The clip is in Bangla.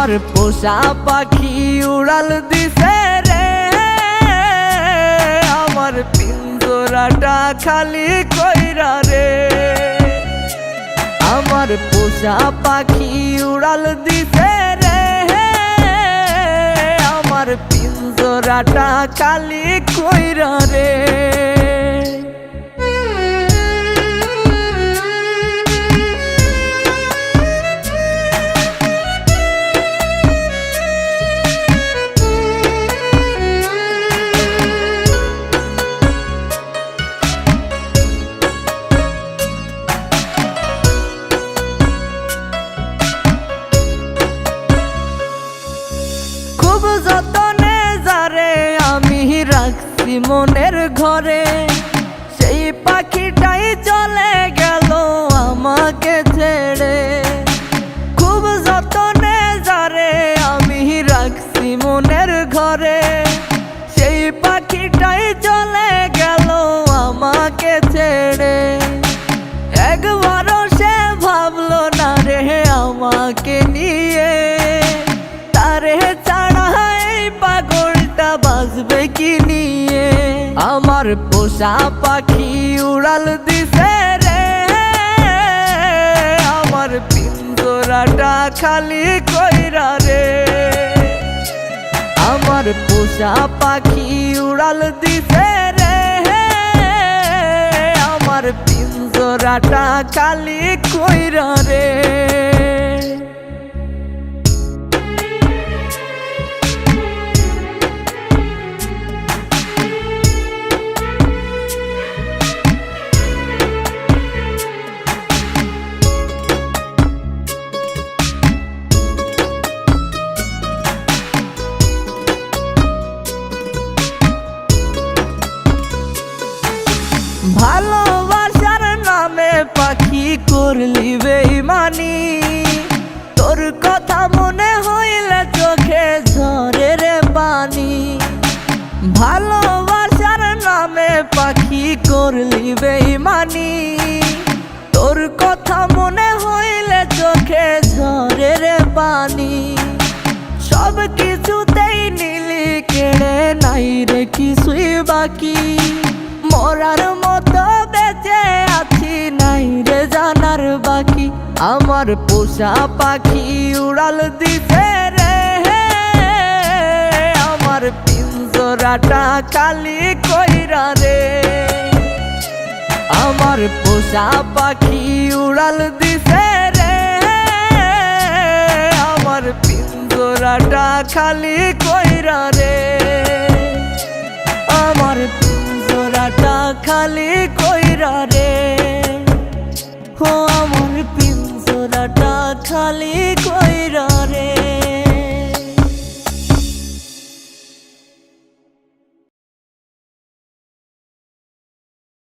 আমার পোষা পাখি উড়াল দিছে রে, আমার পিঞ্জরাটা খালি কইরা রে। আমার পোষা পাখি উড়াল দিছে রে, আমার পিঞ্জরাটা খালি কইরা রে। খুব যতনে যারে আমি রাখছি মনের ঘরে, সেই পাখিটাই চলে গেল আমাকে ছেড়ে। খুব যতনে যারে আমি রাখছি মনের ঘরে, সেই পাখিটাই চলে গেল আমাকে ছেড়ে। একবারও সে ভাবলো না রে আমাকে নিয়ে, তারে ছাড়া এই পাগলটা বাঁচবে কি নিয়ে। আমার পোষা পাখি উড়াল দিছে রে, আমার পিঞ্জরাটা খালি কইরা রে। আমার পোষা পাখি উড়াল দিছে রে, আমার পিঞ্জরাটা খালি কইরা রে। ভালোবাসার নামে পাখি করলি বেইমানি, তোর কথা মনে হইলে চোখে ঝরে রে পানি। ভালোবাসার নামে পাখি করলি বেইমানি, তোর কথা মনে হইলে চোখে ঝরে রে পানি। সব কিছুতেই নিলি কেড়ে, নাই রে কিছুই বাকি। মরার মতো বেঁচে আছি, নাই রে জানার বাকি। আমার পোষা পাখি উড়াল দিছে রে, আমার পিঞ্জরাটা খালি কইরা রে। আমার পোষা পাখি উড়াল দিছে রে, আমার পিঞ্জরাটা খালি কইরা রে। আমার পিঞ্জরাটা খালি কইরা রে, ও আমার পিঞ্জরাটা খালি কইরা।